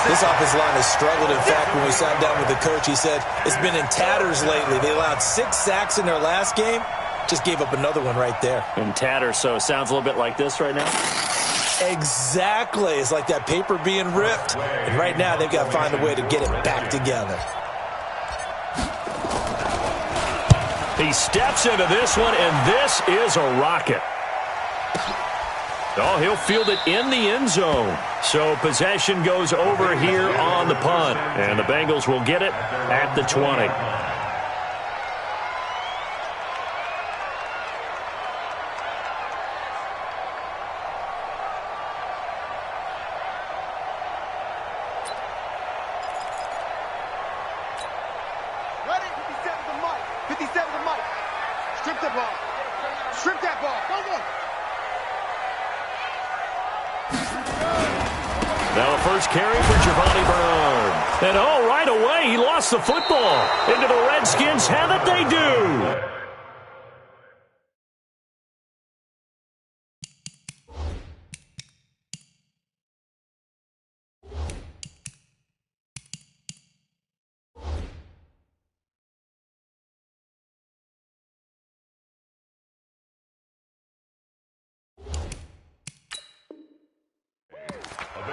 This offensive line has struggled. In fact, when we sat down with the coach, he said it's been in tatters lately. They allowed 6 sacks in their last game. Just gave up another one right there. In tatters, so it sounds a little bit like this right now? Exactly. It's like that paper being ripped. And right now, they've got to find a way to get it back together. He steps into this one, and this is a rocket. Oh, he'll field it in the end zone. So possession goes over here on the punt. And the Bengals will get it at the 20. And oh, right away, he lost the football. Into the Redskins have it, they do.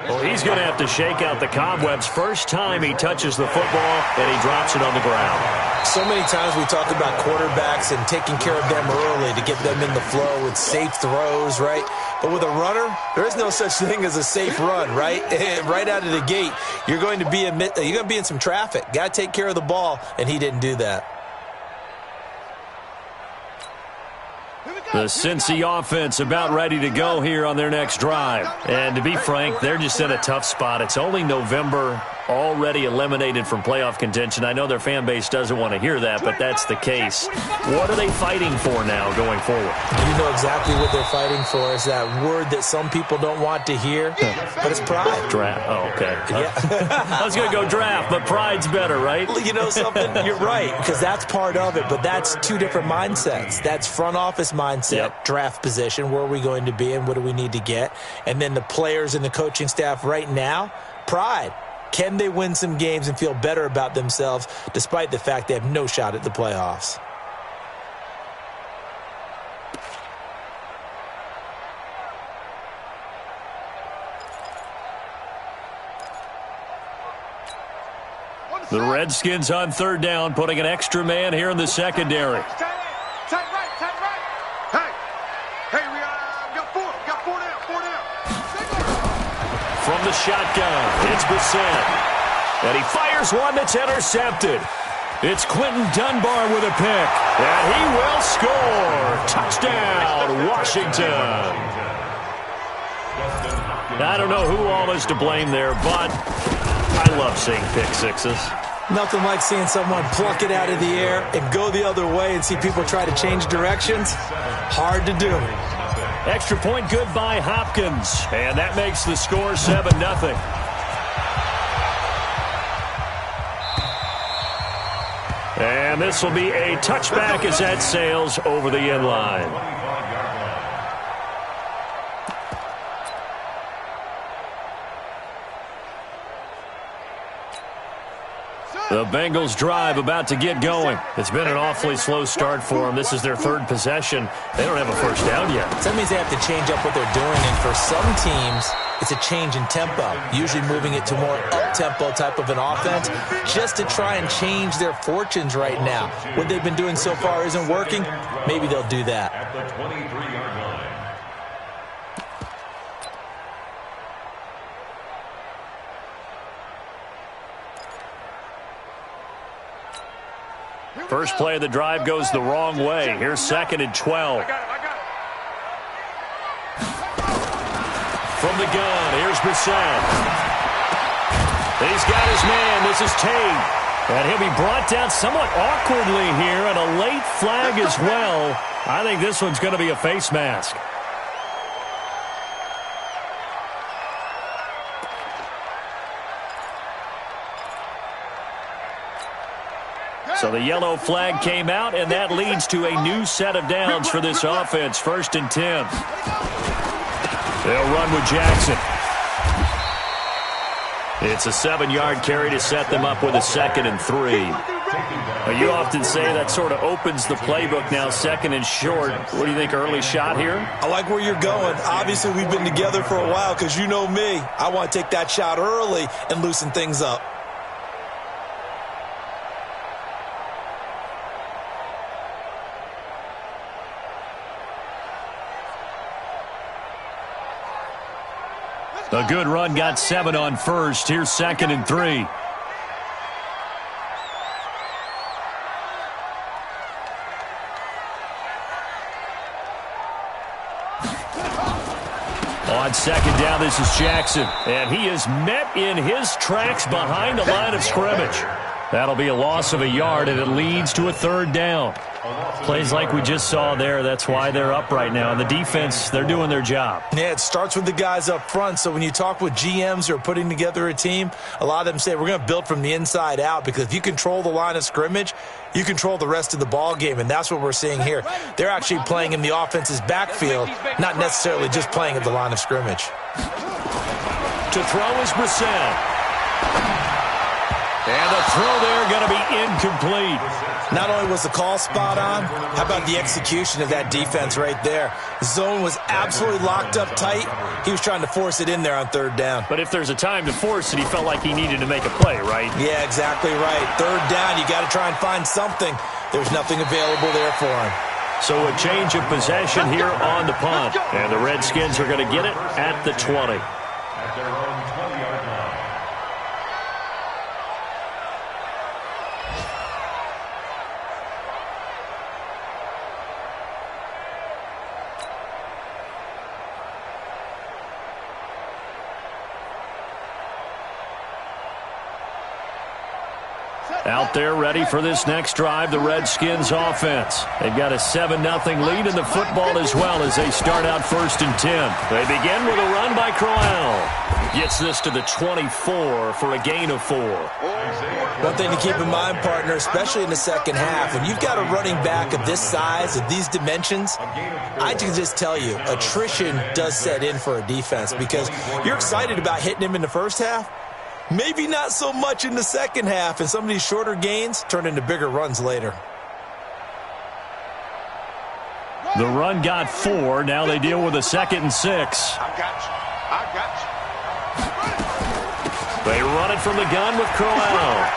Well, he's going to have to shake out the cobwebs. First time he touches the football, and he drops it on the ground. So many times we talk about quarterbacks and taking care of them early to get them in the flow with safe throws, right? But with a runner, there is no such thing as a safe run, right? Right out of the gate, you're going to be in some traffic. Got to take care of the ball, and he didn't do that. The Cincy offense about ready to go here on their next drive. And to be frank, they're just in a tough spot. It's only November, already eliminated from playoff contention. I know their fan base doesn't want to hear that, but that's the case. What are they fighting for now going forward? You know exactly what they're fighting for. Is that word that some people don't want to hear, but it's pride. Draft. Oh, okay. Yeah. I was going to go draft, but pride's better, right? You know something? You're right, because that's part of it, but that's two different mindsets. That's front office mindset, draft position, where are we going to be and what do we need to get? And then the players and the coaching staff right now, pride. Can they win some games and feel better about themselves despite the fact they have no shot at the playoffs? The Redskins on third down, putting an extra man here in the secondary. From the shotgun, it's Brissett. And he fires one that's intercepted. It's Quentin Dunbar with a pick. And he will score. Touchdown, Washington. I don't know who all is to blame there, but I love seeing pick sixes. Nothing like seeing someone pluck it out of the air and go the other way and see people try to change directions. Hard to do. Extra point good by Hopkins. And that makes the score 7-0. And this will be a touchback as that sails over the end line. The Bengals drive about to get going. It's been an awfully slow start for them. This is their third possession. They don't have a first down yet. That means they have to change up what they're doing, and for some teams, it's a change in tempo, usually moving it to more up-tempo type of an offense just to try and change their fortunes right now. What they've been doing so far isn't working. Maybe they'll do that. At the 23-yard line. First play of the drive goes the wrong way. Here's 2nd and 12. From the gun, here's Brissett. He's got his man. This is Tate. And he'll be brought down somewhat awkwardly here, and a late flag as well. I think this one's going to be a face mask. So the yellow flag came out, and that leads to a new set of downs for this offense. 1st and 10. They'll run with Jackson. It's a 7-yard carry to set them up with a 2nd and 3. You often say that sort of opens the playbook now, 2nd and short. What do you think, early shot here? I like where you're going. Obviously, we've been together for a while because you know me. I want to take that shot early and loosen things up. A good run got 7 on first. Here's 2nd and 3. On 2nd down, this is Jackson. And he is met in his tracks behind the line of scrimmage. That'll be a loss of a yard, and it leads to a 3rd down. Plays like we just saw there, that's why they're up right now. And the defense, they're doing their job. Yeah, it starts with the guys up front. So when you talk with GMs who are putting together a team, a lot of them say we're going to build from the inside out, because if you control the line of scrimmage, you control the rest of the ball game, and that's what we're seeing here. They're actually playing in the offense's backfield, not necessarily just playing at the line of scrimmage. To throw is Brissett. And the throw there going to be incomplete. Not only was the call spot on, how about the execution of that defense right there? Zone was absolutely locked up tight. He was trying to force it in there on 3rd down. But if there's a time to force it, he felt like he needed to make a play, right? Yeah, exactly right. 3rd down, you got to try and find something. There's nothing available there for him. So a change of possession here on the punt. And the Redskins are going to get it at the 20. At their own 20-yard line. Out there ready for this next drive, the Redskins offense. They've got a 7-0 lead in the football as well as they start out 1st and 10. They begin with a run by Crowell. Gets this to the 24 for a gain of 4. One thing to keep in mind, partner, especially in the second half, when you've got a running back of this size, of these dimensions, I can just tell you, attrition does set in for a defense, because you're excited about hitting him in the first half. Maybe not so much in the second half, and some of these shorter gains turn into bigger runs later. The run got 4. Now they deal with a 2nd and 6. I got you. They run it from the gun with Crowell.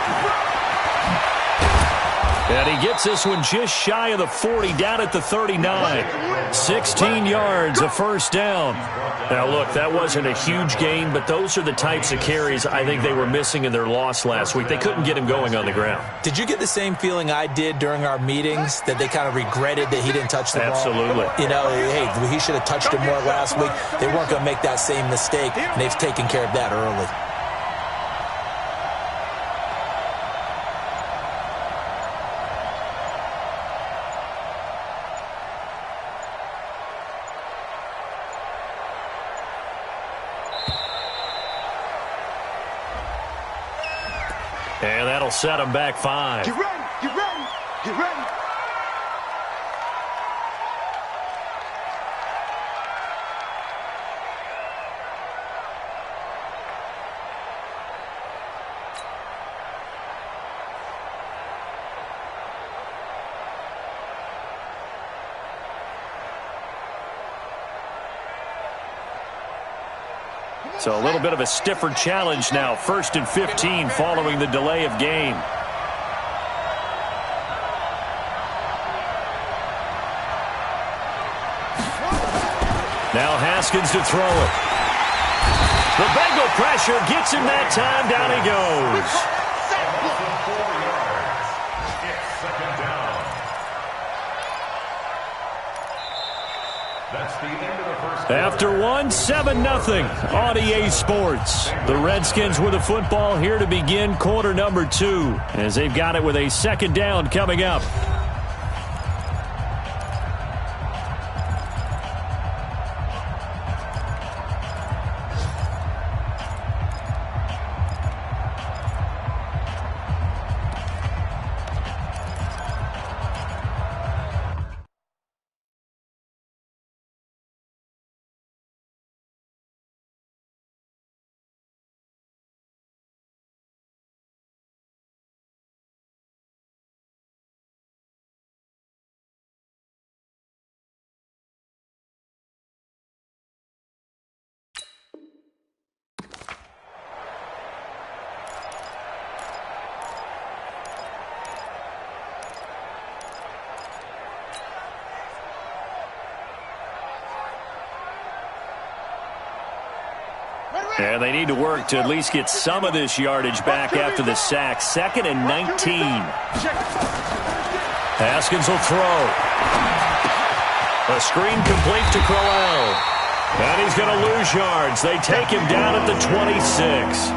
And he gets this one just shy of the 40, down at the 39. 16 yards, a 1st down. Now, look, that wasn't a huge gain, but those are the types of carries I think they were missing in their loss last week. They couldn't get him going on the ground. Did you get the same feeling I did during our meetings, that they kind of regretted that he didn't touch the ball? Absolutely. You know, hey, he should have touched it more last week. They weren't going to make that same mistake, and they've taken care of that early. And that'll set them back 5. Get ready, get ready, get ready. So a little bit of a stiffer challenge now. 1st and 15 following the delay of game. Now Haskins to throw it. The Bengal pressure gets him that time. Down he goes. It's 2nd down. That's the end of the first quarter. After 7-0 on EA Sports. The Redskins with the football here to begin quarter number 2, as they've got it with a 2nd down coming up. And they need to work to at least get some of this yardage back after the sack. 2nd and 19. Haskins will throw. A screen complete to Crowell. And he's going to lose yards. They take him down at the 26.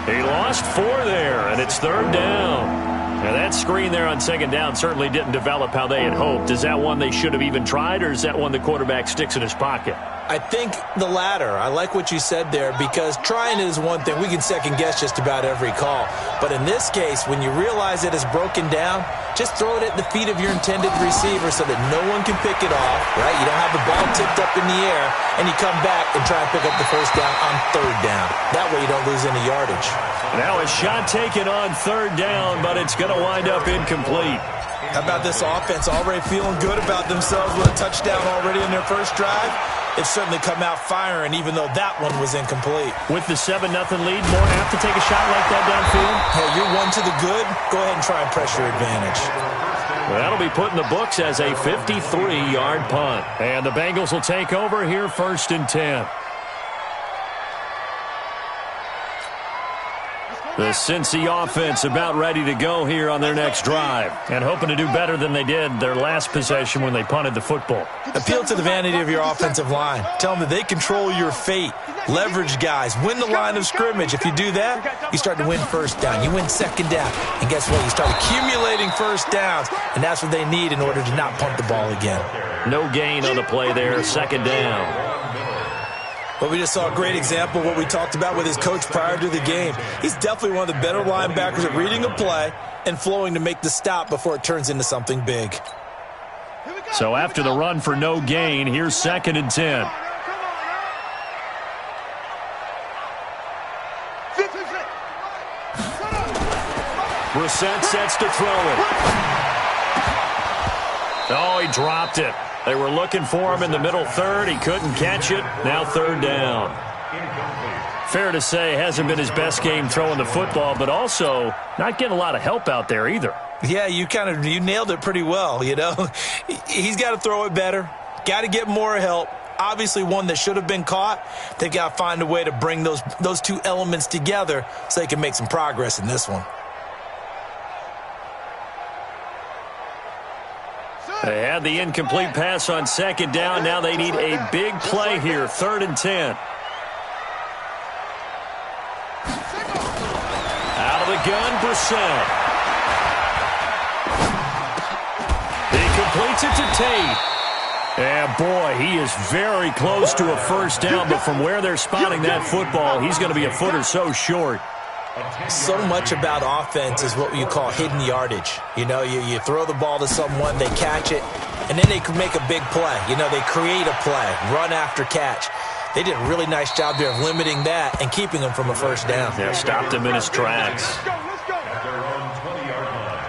He lost 4 there, and it's 3rd down. Now, that screen there on 2nd down certainly didn't develop how they had hoped. Is that one they should have even tried, or is that one the quarterback sticks in his pocket? I think the latter. I like what you said there, because trying it is one thing. We can second-guess just about every call. But in this case, when you realize it is broken down, just throw it at the feet of your intended receiver so that no one can pick it off, right? You don't have the ball tipped up in the air, and you come back and try and pick up the 1st down on 3rd down. That way you don't lose any yardage. Now a shot taken on 3rd down, but it's going to wind up incomplete. How about this offense already feeling good about themselves with a touchdown already in their first drive? It's certainly come out firing, even though that one was incomplete. With the 7-0 lead, more apt to take a shot like that downfield? Hey, you're one to the good. Go ahead and try and press your advantage. Well, that'll be put in the books as a 53-yard punt. And the Bengals will take over here 1st and 10. The Cincy offense about ready to go here on their next drive, and hoping to do better than they did their last possession when they punted the football. Appeal to the vanity of your offensive line. Tell them that they control your fate. Leverage guys. Win the line of scrimmage. If you do that, you start to win 1st down. You win 2nd down. And guess what? You start accumulating 1st downs, and that's what they need in order to not punt the ball again. No gain on the play there. 2nd down. But we just saw a great example of what we talked about with his coach prior to the game. He's definitely one of the better linebackers at reading a play and flowing to make the stop before it turns into something big. So after the run for no gain, here's 2nd and 10. Brissett sets to throw it. Oh, he dropped it. They were looking for him in the middle 3rd. He couldn't catch it. Now 3rd down. Fair to say, hasn't been his best game throwing the football, but also not getting a lot of help out there either. Yeah, you nailed it pretty well, you know. He's got to throw it better. Got to get more help. Obviously one that should have been caught. They've got to find a way to bring those 2 elements together so they can make some progress in this one. They had the incomplete pass on 2nd down. Now they need a big play here. 3rd and 10. Out of the gun, Brissett. He completes it to Tate. And boy, he is very close to a 1st down, but from where they're spotting that football, he's going to be a foot or so short. So much about offense is what you call hidden yardage. You know, you throw the ball to someone, they catch it, and then they can make a big play. You know, they create a play, run after catch. They did a really nice job there of limiting that and keeping him from a 1st down. Yeah, stopped him in his tracks. At their own 20-yard line.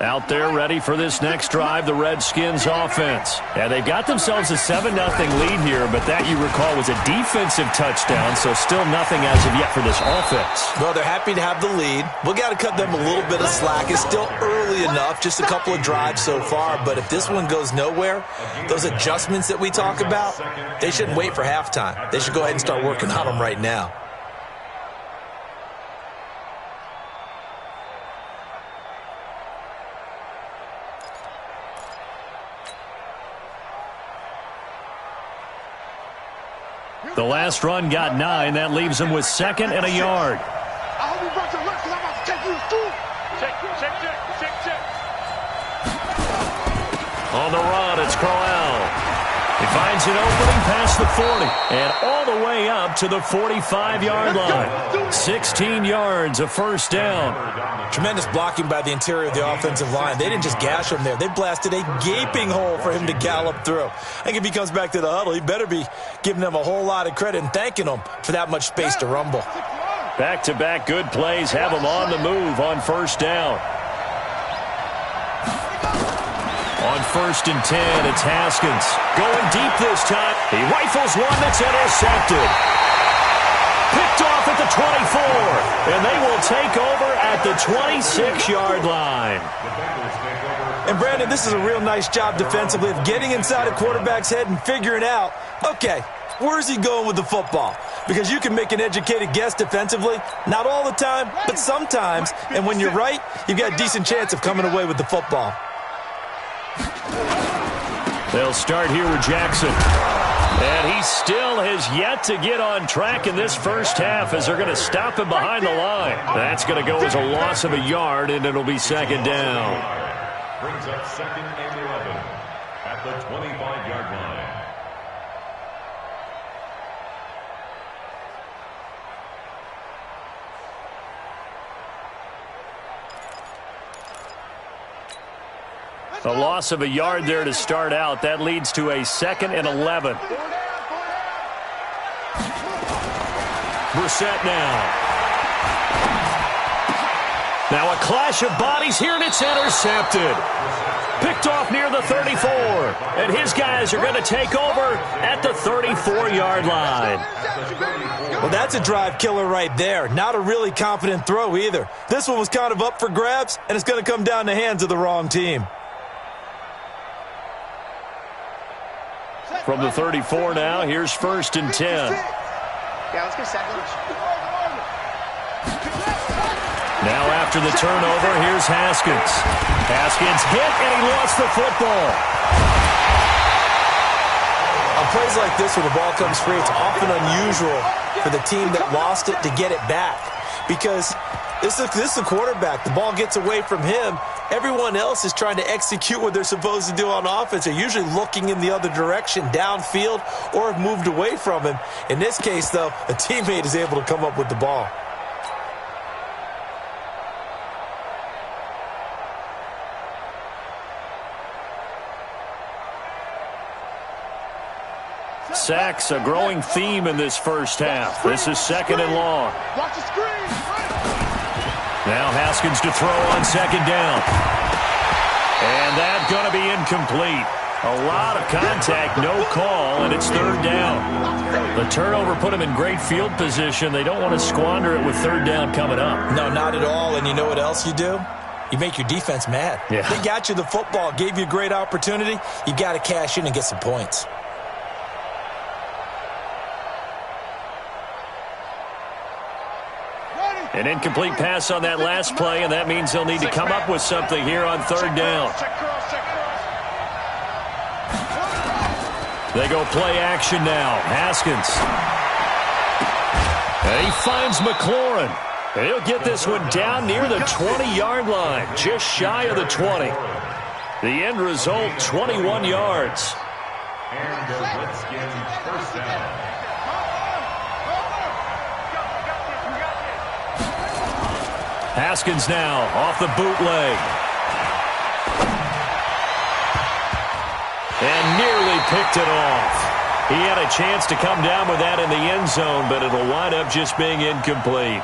Out there ready for this next drive, the Redskins offense. And they've got themselves a 7-0 lead here, but that, you recall, was a defensive touchdown, so still nothing as of yet for this offense. Well, they're happy to have the lead. We've got to cut them a little bit of slack. It's still early enough, just a couple of drives so far, but if this one goes nowhere, those adjustments that we talk about, they shouldn't wait for halftime. They should go ahead and start working on them right now. The last run got 9. That leaves him with 2nd and a yard. I hope you brought your lunch because I'm about to take you to school. Check. On the run, it's Crowell. He finds an opening past the 40 and all the way up to the 45-yard line. 16 yards, a 1st down. Tremendous blocking by the interior of the offensive line. They didn't just gash him there. They blasted a gaping hole for him to gallop through. I think if he comes back to the huddle, he better be giving them a whole lot of credit and thanking them for that much space to rumble. Back-to-back good plays have him on the move on 1st down. On 1st and 10, it's Haskins. Going deep this time. He rifles one that's intercepted. Picked off off at the 24, and they will take over at the 26-yard line. And, Brandon, this is a real nice job defensively of getting inside a quarterback's head and figuring out, okay, where's he going with the football? Because you can make an educated guess defensively, not all the time, but sometimes. And when you're right, you've got a decent chance of coming away with the football. They'll start here with Jackson. And he still has yet to get on track in this first half as they're going to stop him behind the line. That's going to go as a loss of a yard, and it'll be second down. Brings up second and 11 at the 25-yard line. A loss of a yard there to start out. That leads to a second and 11. Brissett now. Now a clash of bodies here, and it's intercepted. Picked off near the 34. And his guys are going to take over at the 34-yard line. Well, that's a drive killer right there. Not a really confident throw either. This one was kind of up for grabs, and it's going to come down the hands of the wrong team. From the 34 now, here's first and 10. Yeah, let's get second. Now after the turnover, here's Haskins. Haskins hit, and he lost the football. On plays like this where the ball comes free, it's often unusual for the team that lost it to get it back. Because this is a quarterback. The ball gets away from him. Everyone else is trying to execute what they're supposed to do on offense. They're usually looking in the other direction, downfield, or have moved away from him. In this case, though, a teammate is able to come up with the ball. Sacks, a growing theme in this first half. This is second and long. Watch the screen. Now Haskins to throw on second down. And that's going to be incomplete. A lot of contact, no call, and it's third down. The turnover put him in great field position. They don't want to squander it with third down coming up. No, not at all. And you know what else you do? You make your defense mad. Yeah. They got you the football, gave you a great opportunity. You got to cash in and get some points. An incomplete pass on that last play, and that means they'll need to come up with something here on third down. They go play action now. Haskins. And he finds McLaurin. And he'll get this one down near the 20-yard line, just shy of the 20. The end result, 21 yards. And the Redskins first down. Haskins now off the bootleg. And nearly picked it off. He had a chance to come down with that in the end zone, but it'll wind up just being incomplete.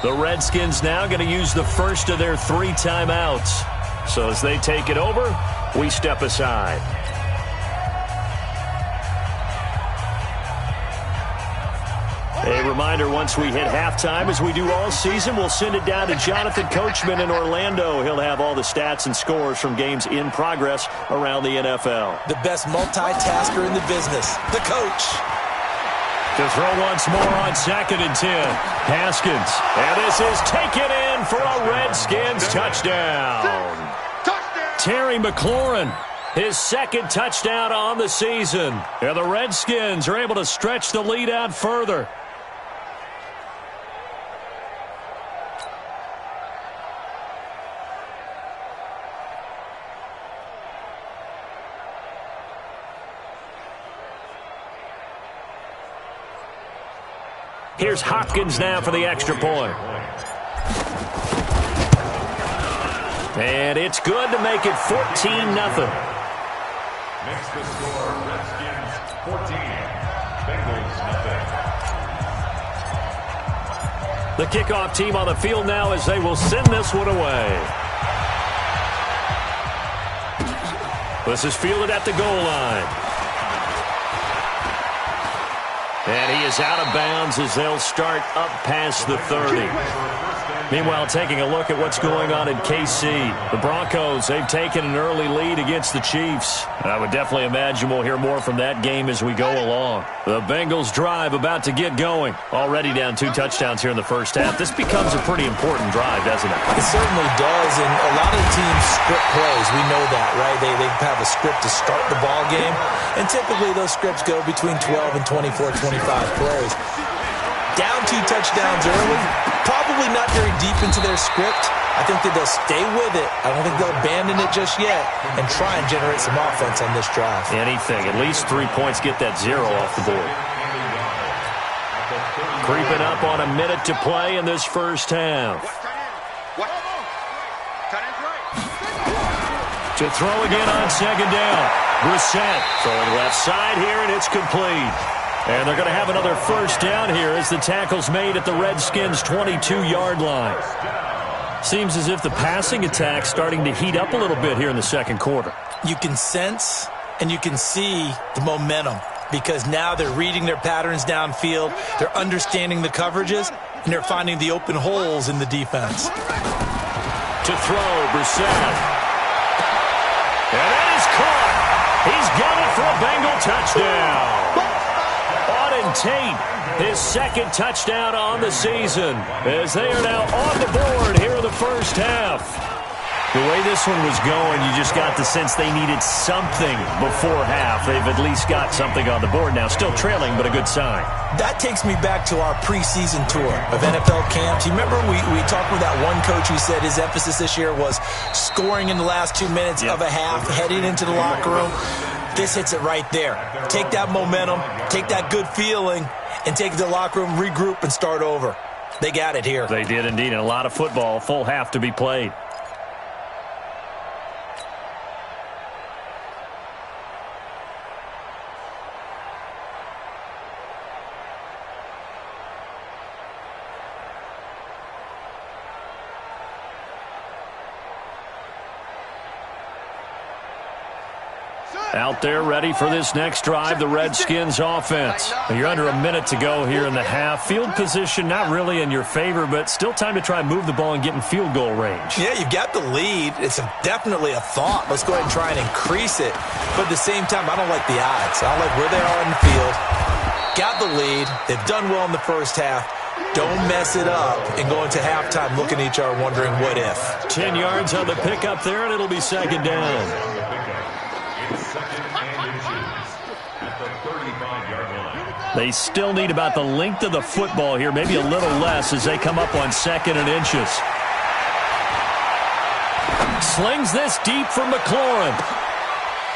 The Redskins now going to use the first of their 3 timeouts. So as they take it over, we step aside. A reminder, once we hit halftime, as we do all season, we'll send it down to Jonathan Coachman in Orlando. He'll have all the stats and scores from games in progress around the NFL. The best multitasker in the business, the coach. To throw once more on second and 10. Haskins. And this is taken in for a Redskins touchdown. Terry McLaurin, his second touchdown on the season. And the Redskins are able to stretch the lead out further. Here's Hopkins now for the extra point. And it's good to make it 14-0. Makes the score Redskins 14, Bengals nothing. The kickoff team on the field now as they will send this one away. This is fielded at the goal line. And he is out of bounds as they'll start up past the 30. Meanwhile, taking a look at what's going on in KC. The Broncos, they've taken an early lead against the Chiefs. I would definitely imagine we'll hear more from that game as we go along. The Bengals drive about to get going. Already down 2 touchdowns here in the first half. This becomes a pretty important drive, doesn't it? It certainly does, and a lot of the teams script plays. We know that, right? They have a script to start the ball game, and typically those scripts go between 12 and 24, 25 plays. Down 2 touchdowns early, probably not very deep into their script. I think that they'll stay with it. I don't think they'll abandon it just yet and try and generate some offense on this drive. Anything. At least 3 points get that 0 off the board. Creeping up on a minute to play in this first half. To throw again on second down. Brissett throwing left side here, and it's complete. And they're going to have another first down here as the tackle's made at the Redskins' 22-yard line. Seems as if the passing attack's starting to heat up a little bit here in the second quarter. You can sense and you can see the momentum because now they're reading their patterns downfield, they're understanding the coverages, and they're finding the open holes in the defense. To throw, Brissett. And that is caught. He's got it for a Bengal touchdown. Tate, his second touchdown on the season, as they are now on the board here in the first half. The way this one was going, you just got the sense they needed something before half. They've at least got something on the board now. Still trailing, but a good sign. That takes me back to our preseason tour of NFL camps. You remember we talked with that one coach who said his emphasis this year was scoring in the last 2 minutes of a half, heading into the locker room. This hits it right there. Take that momentum, take that good feeling, and take it to the locker room, regroup, and start over. They got it here. They did indeed, and a lot of football, full half to be played. Out there ready for this next drive, the Redskins offense. You're under a minute to go here in the half. Field position not really in your favor, but still time to try and move the ball and get in field goal range. Yeah, you've got the lead. It's definitely a thought. Let's go ahead and try and increase it. But at the same time, I don't like the odds. I don't like where they are in the field. Got the lead. They've done well in the first half. Don't mess it up and go into halftime looking at each other wondering what if. 10 yards on the pickup there, and it'll be second down. They still need about the length of the football here, maybe a little less as they come up on 2nd and inches. Slings this deep from McLaurin.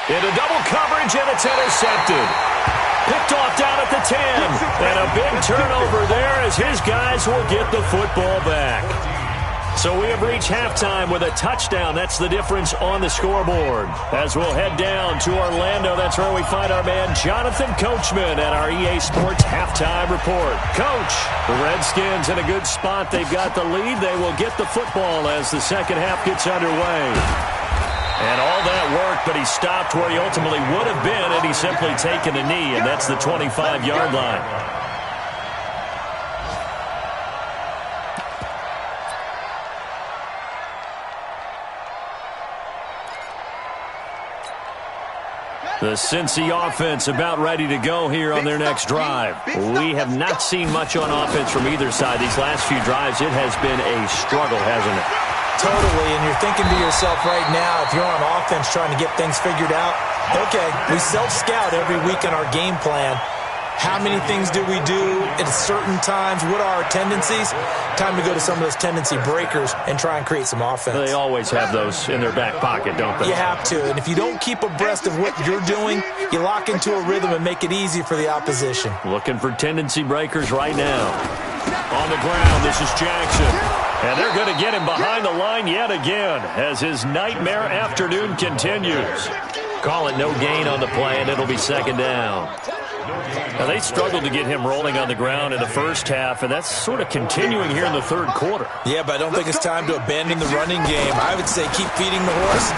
Into double coverage, and it's intercepted. Picked off down at the 10. And a big turnover there as his guys will get the football back. So we have reached halftime with a touchdown. That's the difference on the scoreboard. As we'll head down to Orlando, that's where we find our man Jonathan Coachman at our EA Sports Halftime Report. Coach, the Redskins in a good spot. They've got the lead. They will get the football as the second half gets underway. And all that work, but he stopped where he ultimately would have been had he simply taken a knee, and that's the 25-yard line. The Cincy offense about ready to go here on their next drive. We have not seen much on offense from either side. These last few drives, it has been a struggle, hasn't it? Totally, and you're thinking to yourself right now, if you're on offense trying to get things figured out, okay, we self-scout every week in our game plan. How many things do we do at certain times? What are our tendencies? Time to go to some of those tendency breakers and try and create some offense. They always have those in their back pocket, don't they? You have to. And if you don't keep abreast of what you're doing, you lock into a rhythm and make it easy for the opposition. Looking for tendency breakers right now. On the ground, this is Jackson. And they're going to get him behind the line yet again as his nightmare afternoon continues. Call it no gain on the play, and it'll be second down. Now, they struggled to get him rolling on the ground in the first half, and that's sort of continuing here in the third quarter. Yeah, but I don't think it's time to abandon the running game. I would say keep feeding the horse,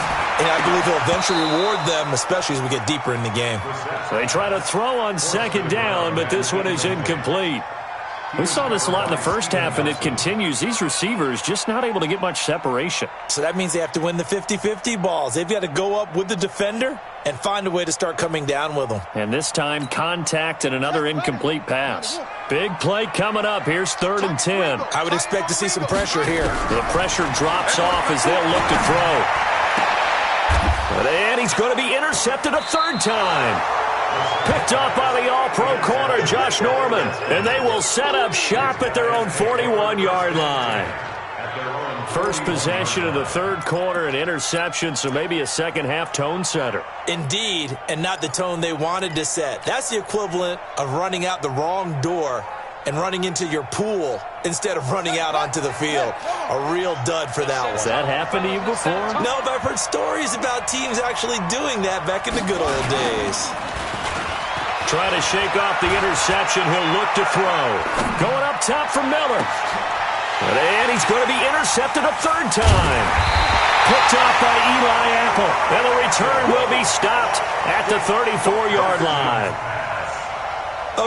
and I believe he'll eventually reward them, especially as we get deeper in the game. So they try to throw on second down, but this one is incomplete. We saw this a lot in the first half, and it continues. These receivers just not able to get much separation. So that means they have to win the 50-50 balls. They've got to go up with the defender and find a way to start coming down with them. And this time, contact and another incomplete pass. Big play coming up. Here's 3rd and 10. I would expect to see some pressure here. The pressure drops off as they'll look to throw. And he's going to be intercepted a third time. Picked off by the all-pro corner, Josh Norman. And they will set up shop at their own 41-yard line. First possession of the third quarter, an interception, so maybe a second-half tone setter. Indeed, and not the tone they wanted to set. That's the equivalent of running out the wrong door and running into your pool instead of running out onto the field. A real dud for that one. Has that happened to you before? No, but I've heard stories about teams actually doing that back in the good old days. Trying to shake off the interception. He'll look to throw. Going up top for Miller. And he's going to be intercepted a third time. Picked off by Eli Apple. And the return will be stopped at the 34-yard line.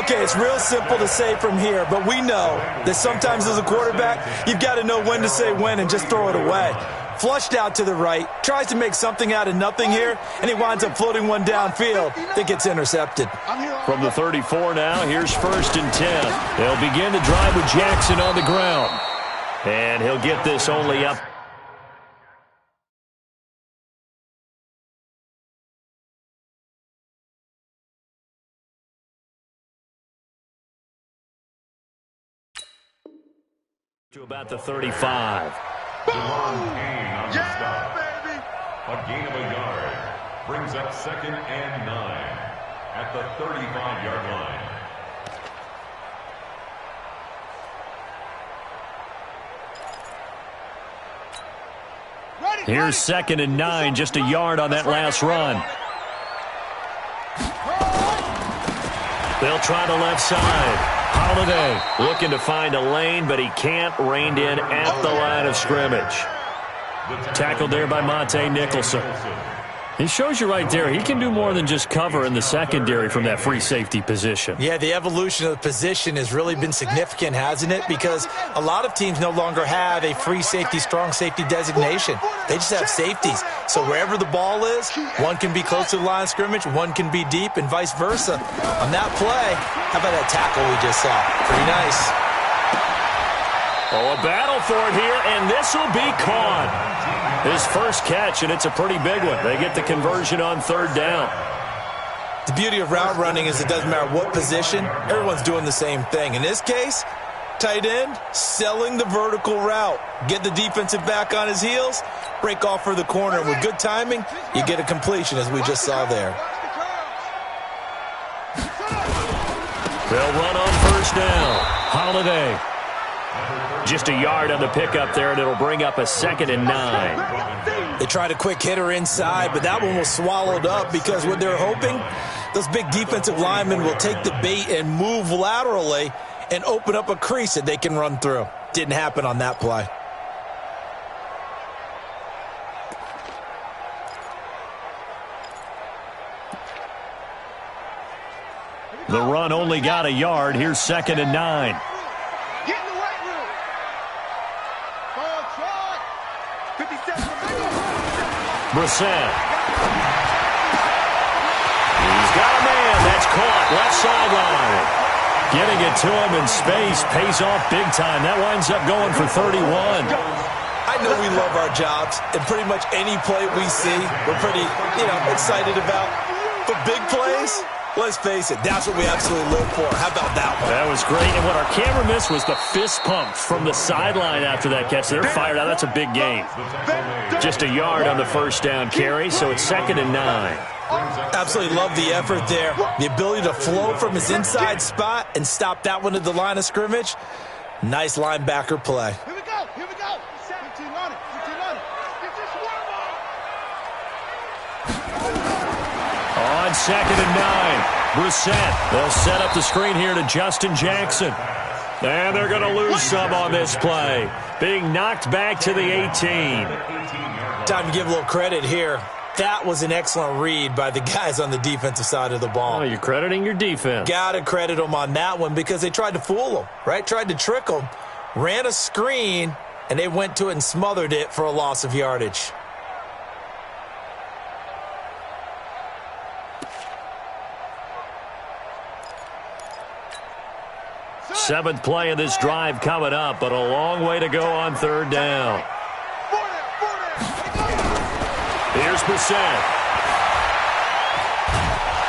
Okay, it's real simple to say from here, but we know that sometimes as a quarterback, you've got to know when to say when and just throw it away. Flushed out to the right, tries to make something out of nothing here, and he winds up floating one downfield that gets intercepted. From the 34 now, here's 1st and 10. They'll begin the drive with Jackson on the ground. And he'll get this only up. To about the 35. A gain of a yard brings up 2nd and 9 at the 35-yard line. Here's 2nd and 9, just a yard on that last run. They'll try the left side. Holiday looking to find a lane, but he can't. Reined in at the line of scrimmage. Tackled there by Monte Nicholson. He shows you right there, he can do more than just cover in the secondary from that free safety position. Yeah, the evolution of the position has really been significant, hasn't it? Because a lot of teams no longer have a free safety, strong safety designation. They just have safeties. So wherever the ball is, one can be close to the line of scrimmage, one can be deep, and vice versa. On that play, how about that tackle we just saw? Pretty nice. Oh, a battle for it here, and this will be caught. His first catch, and it's a pretty big one. They get the conversion on 3rd down. The beauty of route running is it doesn't matter what position, everyone's doing the same thing. In this case, tight end, selling the vertical route. Get the defensive back on his heels, break off for the corner. And with good timing, you get a completion, as we just saw there. They'll run on 1st down. Holiday. Just a yard on the pickup there, and it'll bring up a 2nd and 9. They tried a quick hitter inside, but that one was swallowed up because what they're hoping, those big defensive linemen will take the bait and move laterally and open up a crease that they can run through. Didn't happen on that play. The run only got a yard. Here's 2nd and 9. Brissett. He's got a man. That's caught. Left sideline. Getting it to him in space pays off big time. That winds up going for 31. I know we love our jobs, and pretty much any play we see, we're pretty, excited about. But big plays, Let's face it, that's what we absolutely live for. How about that one? That was great. And what our camera missed was the fist pump from the sideline after that catch. They're fired out. That's a big gain. Just a yard on the first down carry, so it's 2nd and 9. Absolutely love the effort there. The ability to flow from his inside spot and stop that one at the line of scrimmage. Nice linebacker play. Here we go. Here we go. 15 on it. 15 on it. Get this one On 2nd and 9, Brissett. They'll set up the screen here to Justin Jackson. And they're going to lose some on this play. Being knocked back to the 18. Time to give a little credit here. That was an excellent read by the guys on the defensive side of the ball. Oh, you're crediting your defense. Got to credit them on that one because they tried to fool them, right? Tried to trick them, ran a screen, and they went to it and smothered it for a loss of yardage. Seventh play of this drive coming up, but a long way to go on 3rd down. Here's Brissett.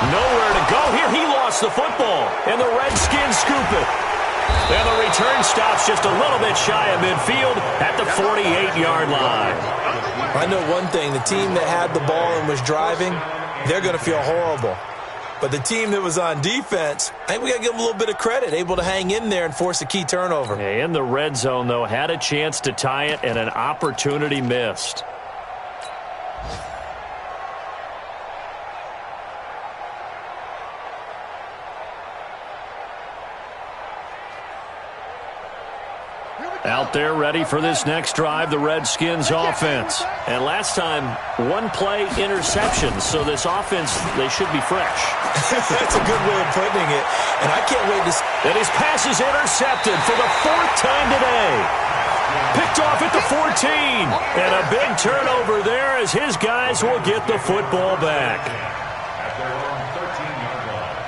Nowhere to go here. He lost the football, and the Redskins scoop it. And the return stops just a little bit shy of midfield at the 48-yard line. I know one thing. The team that had the ball and was driving, they're going to feel horrible. But the team that was on defense, I think we got to give them a little bit of credit, able to hang in there and force a key turnover. In the red zone, though, had a chance to tie it and an opportunity missed. Out there ready for this next drive, the Redskins offense. And last time, one play interception, so this offense, they should be fresh. That's a good way of putting it. And I can't wait to see. And his pass is intercepted for the 4th time today. Picked off at the 14. And a big turnover there as his guys will get the football back. At their own 13-yard line.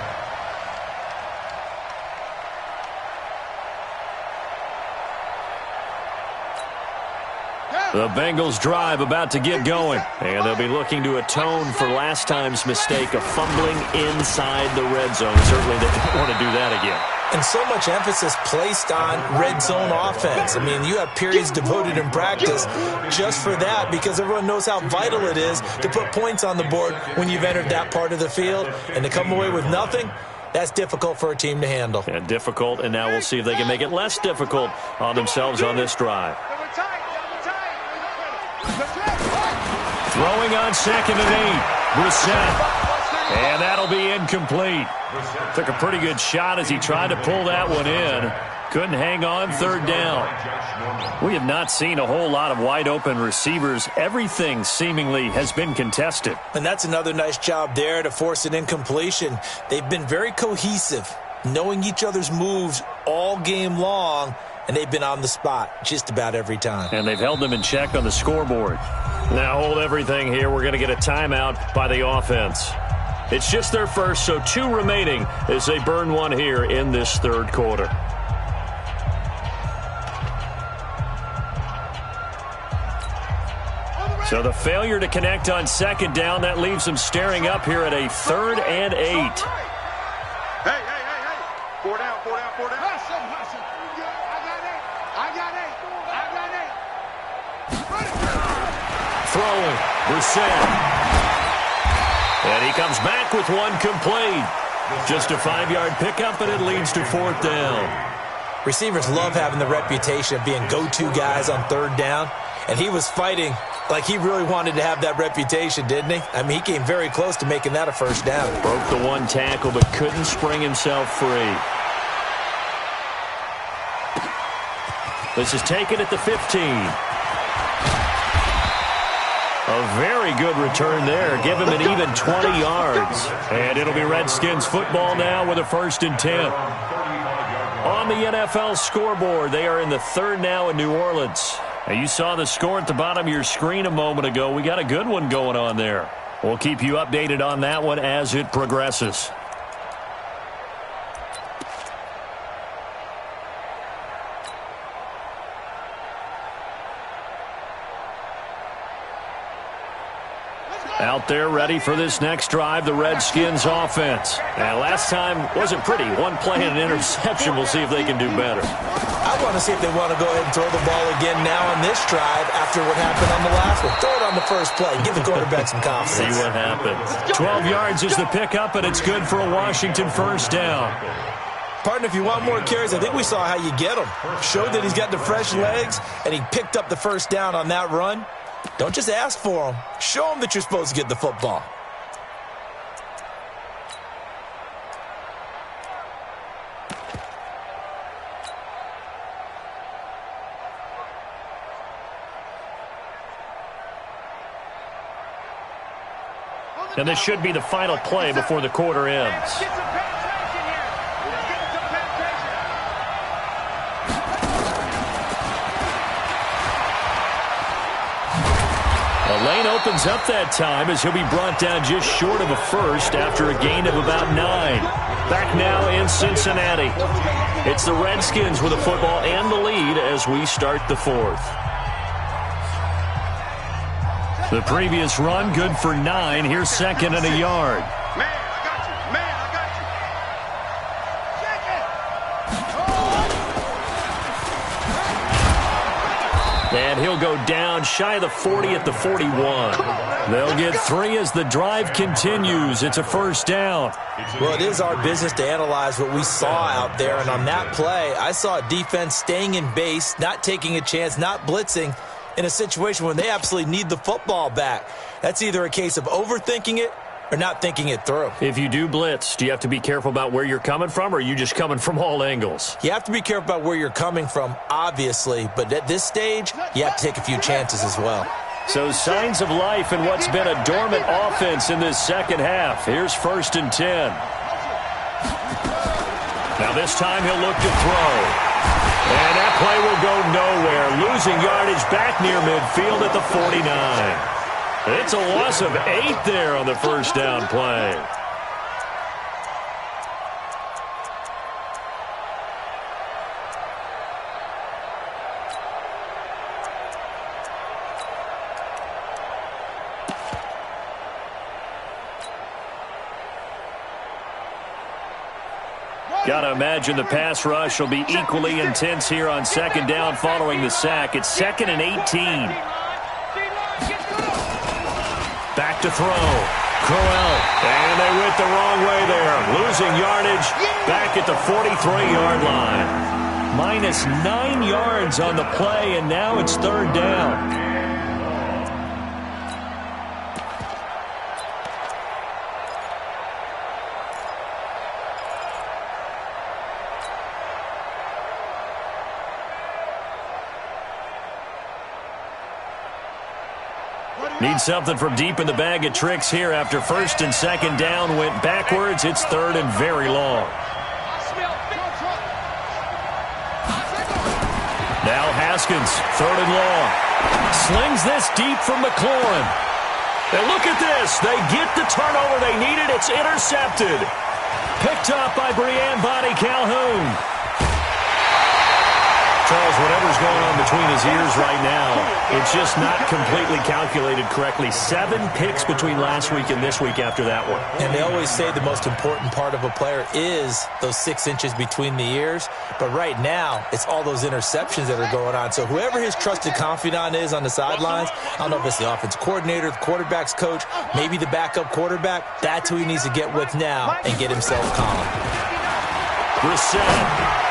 The Bengals drive about to get going, and they'll be looking to atone for last time's mistake of fumbling inside the red zone. Certainly they don't want to do that again. And so much emphasis placed on red zone offense. I mean, you have periods devoted in practice just for that because everyone knows how vital it is to put points on the board when you've entered that part of the field. And to come away with nothing, that's difficult for a team to handle. And difficult, and now we'll see if they can make it less difficult on themselves on this drive. Throwing on 2nd and 8. Brissett. And that'll be incomplete. Took a pretty good shot as he tried to pull that one in. Couldn't hang on 3rd down. We have not seen a whole lot of wide open receivers. Everything seemingly has been contested. And that's another nice job there to force an incompletion. They've been very cohesive, knowing each other's moves all game long, and they've been on the spot just about every time. And they've held them in check on the scoreboard. Now hold everything here. We're going to get a timeout by the offense. It's just their first, so 2 remaining as they burn one here in this 3rd quarter. So the failure to connect on 2nd down, that leaves them staring up here at a 3rd and 8. Hey. 4 down. Hustle. I got eight. Throwing, Brissett. And he comes back with one complete. Just a 5-yard pickup, and it leads to 4th down. Receivers love having the reputation of being go-to guys on 3rd down, and he was fighting like he really wanted to have that reputation, didn't he? I mean, he came very close to making that a 1st down. Broke the 1 tackle, but couldn't spring himself free. This is taken at the 15. A very good return there. Give him an even 20 yards. And it'll be Redskins football now with a 1st and 10. On the NFL scoreboard, they are in the 3rd now in New Orleans. Now, you saw the score at the bottom of your screen a moment ago. We got a good one going on there. We'll keep you updated on that one as it progresses. Let's go. Out there ready for this next drive, the Redskins offense. And last time wasn't pretty. One play and an interception. We'll see if they can do better. I want to see if they want to go ahead and throw the ball again now on this drive after what happened on the last one. Throw it on the first play. Give the quarterback some confidence. See what happens. 12 yards is the pickup, and it's good for a Washington first down. Partner, if you want more carries, I think we saw how you get him. Showed that he's got the fresh legs, and he picked up the first down on that run. Don't just ask for him. Show him that you're supposed to get the football. And this should be the final play before the quarter ends. The lane opens up that time as he'll be brought down just short of a first after a gain of about 9. Back now in Cincinnati. It's the Redskins with the football and the lead as we start the fourth. The previous run good for 9. Here's second and a yard. Man, I got you. Man, I got you. And he'll go down shy of the 40 at the 41. They'll get 3 as the drive continues. It's a first down. Well, it is our business to analyze what we saw out there. And on that play, I saw a defense staying in base, not taking a chance, not blitzing, in a situation when they absolutely need the football back. That's either a case of overthinking it or not thinking it through. If you do blitz, do you have to be careful about where you're coming from, or are you just coming from all angles? You have to be careful about where you're coming from, obviously, but at this stage, you have to take a few chances as well. So signs of life in what's been a dormant offense in this second half. Here's 1st and 10. Now this time he'll look to throw. And that play will go nowhere. Losing yardage back near midfield at the 49. It's a loss of 8 there on the first down play. Got to imagine the pass rush will be equally intense here on second down following the sack. It's 2nd and 18. Back to throw. Crowell. And they went the wrong way there. Losing yardage back at the 43-yard line. Minus 9 yards on the play, and now it's 3rd down. Need something from deep in the bag of tricks here after 1st and 2nd down went backwards. It's 3rd and very long. Now Haskins, 3rd and long. Slings this deep from McLaurin. And look at this. They get the turnover they needed. It's intercepted. Picked up by Breanne Body Calhoun. Charles, whatever's going on between his ears right now, it's just not completely calculated correctly. 7 picks between last week and this week after that one. And they always say the most important part of a player is those 6 inches between the ears. But right now, it's all those interceptions that are going on. So whoever his trusted confidant is on the sidelines, I don't know if it's the offensive coordinator, the quarterback's coach, maybe the backup quarterback, that's who he needs to get with now and get himself calm. Brissett.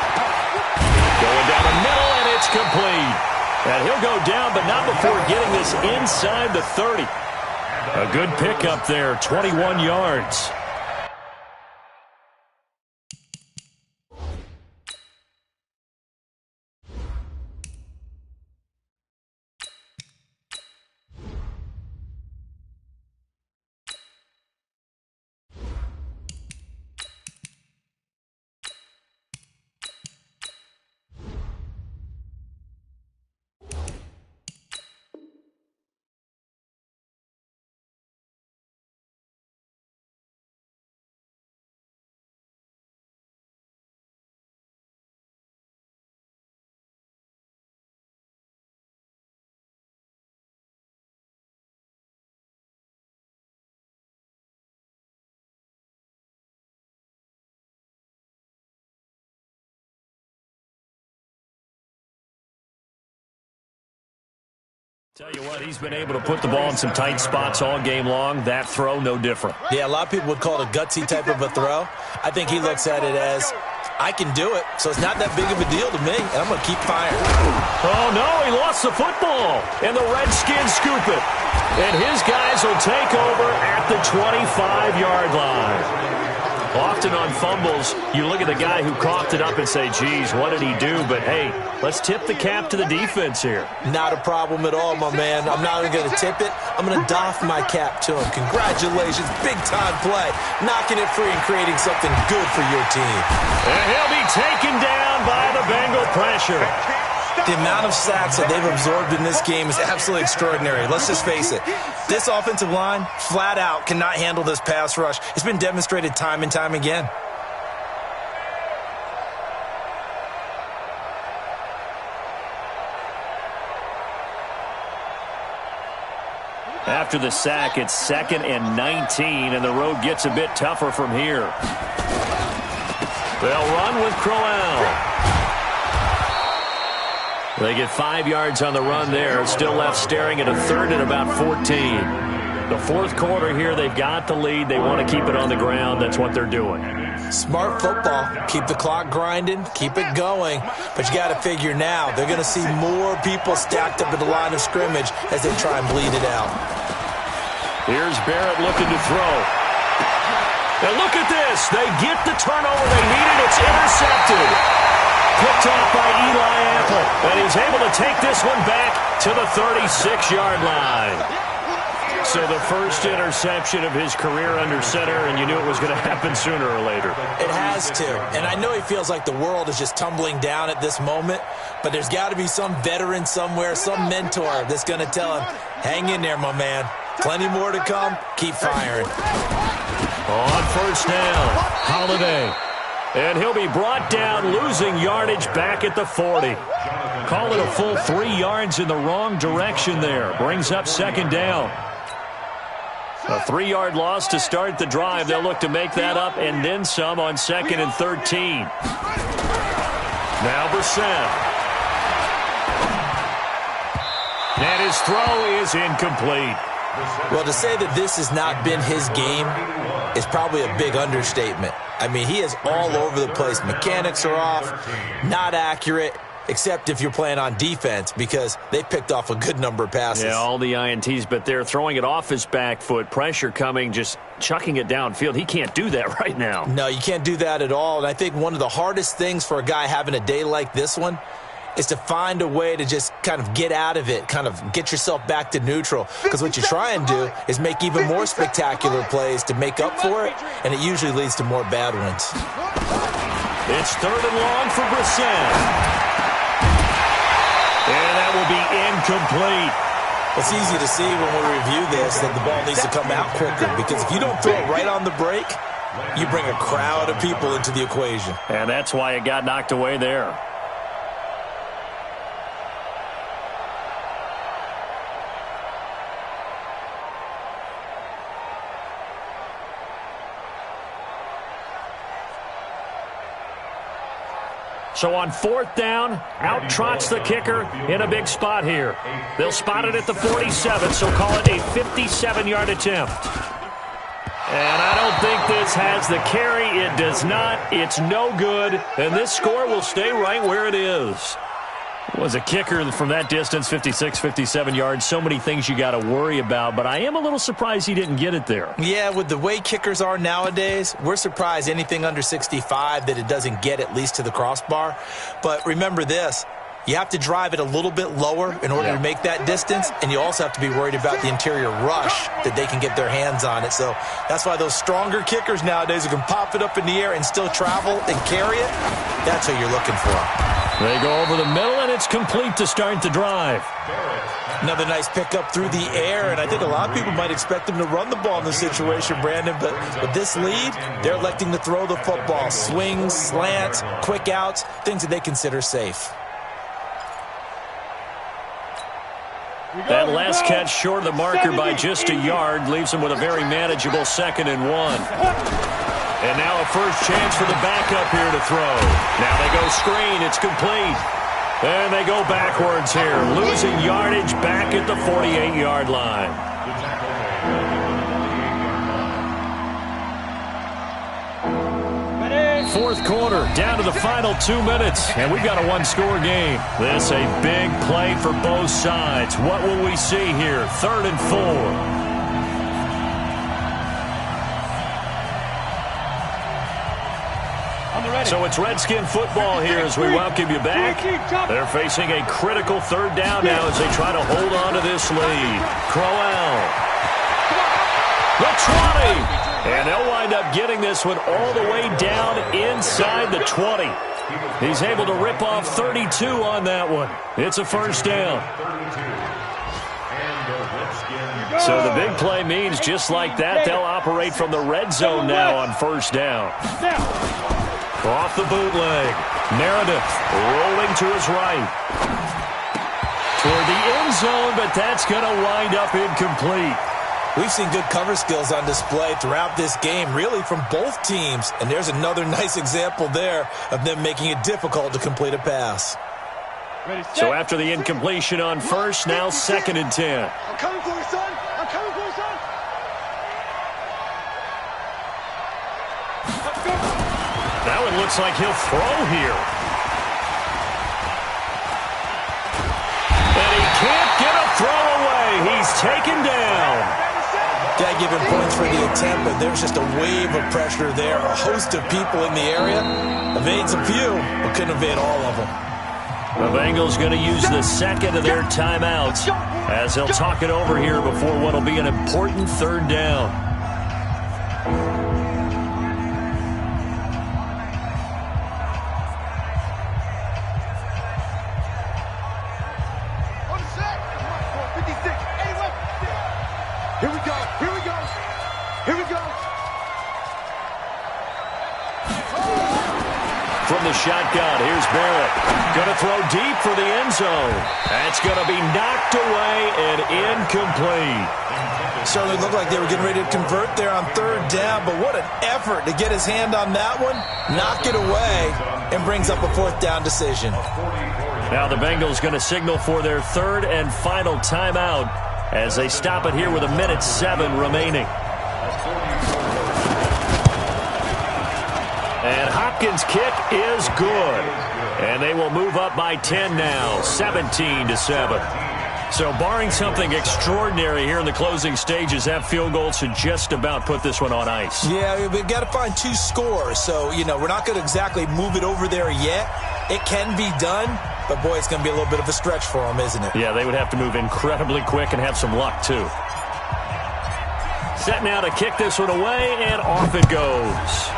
Going down the middle, and it's complete. And he'll go down, but not before getting this inside the 30. A good pickup there, 21 yards. Tell you what, he's been able to put the ball in some tight spots all game long. That throw, no different. Yeah, a lot of people would call it a gutsy type of a throw. I think he looks at it as, I can do it, so it's not that big of a deal to me, and I'm going to keep firing. Oh, no, he lost the football, and the Redskins scoop it. And his guys will take over at the 25-yard line. Often on fumbles, you look at the guy who coughed it up and say, geez, what did he do? But, hey, let's tip the cap to the defense here. Not a problem at all, my man. I'm not even going to tip it. I'm going to doff my cap to him. Congratulations. Big-time play. Knocking it free and creating something good for your team. And he'll be taken down by the Bengal pressure. The amount of sacks that they've absorbed in this game is absolutely extraordinary. Let's just face it. This offensive line, flat out, cannot handle this pass rush. It's been demonstrated time and time again. After the sack, it's 2nd and 19, and the road gets a bit tougher from here. They'll run with Crowell. They get 5 yards on the run there. Still left staring at a 3rd and about 14. The fourth quarter here, they've got the lead. They want to keep it on the ground. That's what they're doing. Smart football. Keep the clock grinding. Keep it going. But you got to figure now, they're going to see more people stacked up at the line of scrimmage as they try and bleed it out. Here's Barrett looking to throw. Now look at this. They get the turnover they needed. It's intercepted. Picked off by Eli Apple. And he's able to take this one back to the 36-yard line. So the first interception of his career under center, and you knew it was going to happen sooner or later. It has to. And I know he feels like the world is just tumbling down at this moment, but there's got to be some veteran somewhere, some mentor that's going to tell him, hang in there, my man. Plenty more to come. Keep firing. On first down, Holiday. And he'll be brought down, losing yardage back at the 40. Call it a full 3 yards in the wrong direction there. Brings up 2nd down. A 3-yard loss to start the drive. They'll look to make that up and then some on 2nd and 13. Now Brissett. And his throw is incomplete. Well, to say that this has not been his game is probably a big understatement. I mean, he is all over the place. Mechanics are off, not accurate, except if you're playing on defense, because they picked off a good number of passes. Yeah, all the INTs, but they're throwing it off his back foot. Pressure coming, just chucking it downfield. He can't do that right now. No, you can't do that at all. And I think one of the hardest things for a guy having a day like this one is to find a way to just kind of get out of it, kind of get yourself back to neutral. Because what you try and do is make even more spectacular plays to make up for it, and it usually leads to more bad ones. It's 3rd and long for Brissett. And that will be incomplete. It's easy to see when we review this that the ball needs to come out quicker, because if you don't throw it right on the break, you bring a crowd of people into the equation. And that's why it got knocked away there. So on 4th down, out trots the kicker in a big spot here. They'll spot it at the 47, so call it a 57-yard attempt. And I don't think this has the carry. It does not. It's no good. And this score will stay right where it is. Was a kicker from that distance, 56, 57 yards. So many things you got to worry about, but I am a little surprised he didn't get it there. Yeah, with the way kickers are nowadays, we're surprised anything under 65 that it doesn't get at least to the crossbar. But remember this, you have to drive it a little bit lower in order to make that distance, and you also have to be worried about the interior rush that they can get their hands on it. So that's why those stronger kickers nowadays who can pop it up in the air and still travel and carry it, that's what you're looking for. They go over the middle, and it's complete to start the drive. Another nice pickup through the air, and I think a lot of people might expect them to run the ball in this situation, Brandon, but with this lead, they're electing to throw the football. Swings, slants, quick outs, things that they consider safe. That last catch short of the marker by just a yard leaves them with a very manageable 2nd and 1. And now a first chance for the backup here to throw. Now they go screen. It's complete. And they go backwards here, losing yardage back at the 48-yard line. Fourth quarter, down to the final 2 minutes, and we've got a one-score game. This a big play for both sides. What will we see here? 3rd and 4. So it's Redskin football here as we welcome you back. They're facing a critical 3rd down now as they try to hold on to this lead. Crowell. The 20. And they'll wind up getting this one all the way down inside the 20. He's able to rip off 32 on that one. It's a 1st down. So the big play means just like that, they'll operate from the red zone now on 1st down. Off the bootleg. Meredith rolling to his right. Toward the end zone, but that's going to wind up incomplete. We've seen good cover skills on display throughout this game, really from both teams. And there's another nice example there of them making it difficult to complete a pass. So after the incompletion on 1st, now 2nd and 10. I'm coming for you, son. I'm coming for you, son. That one looks like he'll throw here. And he can't get a throw away. He's taken down. Got to give him points for the attempt, but there's just a wave of pressure there. A host of people in the area. Evades a few, but couldn't evade all of them. The Bengals going to use the 2nd of their timeouts as they'll talk it over here before what will be an important 3rd down. Here we go. Here we go. Here we go. From the shotgun, here's Barrett. Going to throw deep for the end zone. That's going to be knocked away and incomplete. Certainly looked like they were getting ready to convert there on 3rd down, but what an effort to get his hand on that one, knock it away, and brings up a 4th down decision. Now the Bengals going to signal for their 3rd and final timeout as they stop it here with 1:07 remaining. And Hopkins' kick is good. And they will move up by 10 now, 17-7. So barring something extraordinary here in the closing stages, that field goal should just about put this one on ice. Yeah, we've got to find 2 scores. So, we're not going to exactly move it over there yet. It can be done, but boy, it's going to be a little bit of a stretch for them, isn't it? Yeah, they would have to move incredibly quick and have some luck, too. Set now to kick this one away, and off it goes.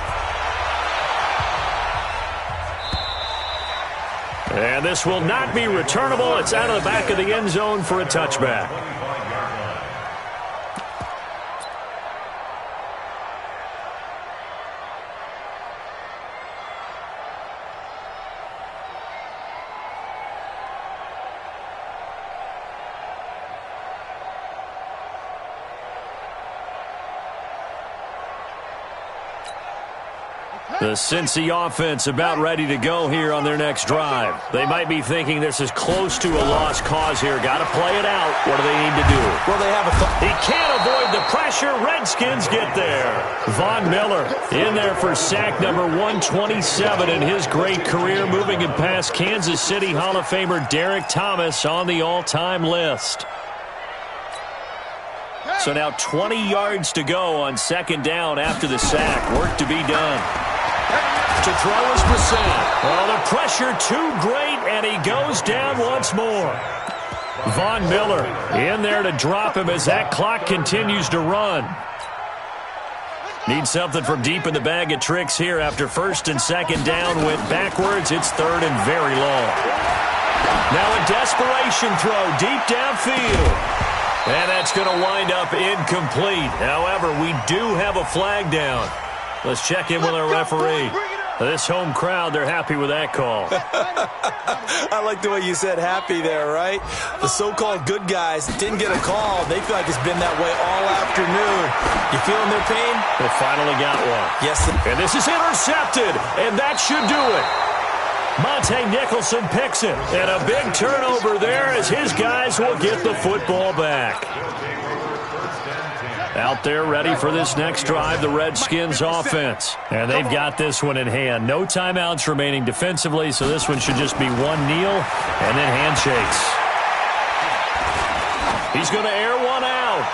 And this will not be returnable. It's out of the back of the end zone for a touchback. The Cincy offense about ready to go here on their next drive. They might be thinking this is close to a lost cause here. Got to play it out. What do they need to do? Well, they have a... He can't avoid the pressure. Redskins get there. Von Miller in there for sack number 127 in his great career, moving it past Kansas City Hall of Famer Derek Thomas on the all-time list. So now 20 yards to go on 2nd down after the sack. Work to be done. To throw is Brissett. Well, the pressure too great, and he goes down once more. Von Miller in there to drop him as that clock continues to run. Need something from deep in the bag of tricks here after 1st and 2nd down. Went backwards. It's 3rd and very long. Now a desperation throw deep downfield. And that's going to wind up incomplete. However, we do have a flag down. Let's check in with our referee. This home crowd, they're happy with that call. I like the way you said happy there, right? The so-called good guys didn't get a call. They feel like it's been that way all afternoon. You feeling their pain? They finally got one. Yes. And this is intercepted, and that should do it. Monte Nicholson picks it. And a big turnover there as his guys will get the football back. Out there ready for this next drive, the Redskins offense. And they've got this one in hand. No timeouts remaining defensively, so this one should just be one kneel and then handshakes. He's going to air one out.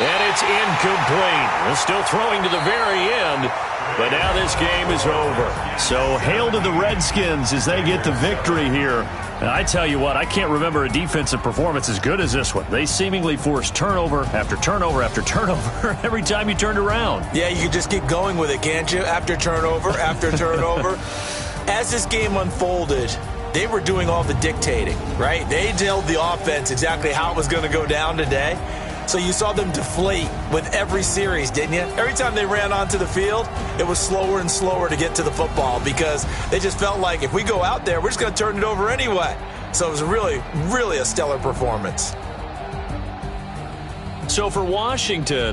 And it's incomplete. Well, still throwing to the very end, but now this game is over. So hail to the Redskins as they get the victory here. And I tell you what, I can't remember a defensive performance as good as this one. They seemingly forced turnover after turnover after turnover every time you turned around. Yeah, you can just keep going with it, can't you? After turnover, after turnover. As this game unfolded, they were doing all the dictating, right? They told the offense exactly how it was going to go down today. So you saw them deflate with every series, didn't you? Every time they ran onto the field, it was slower and slower to get to the football because they just felt like if we go out there, we're just going to turn it over anyway. So it was really, really a stellar performance. So for Washington,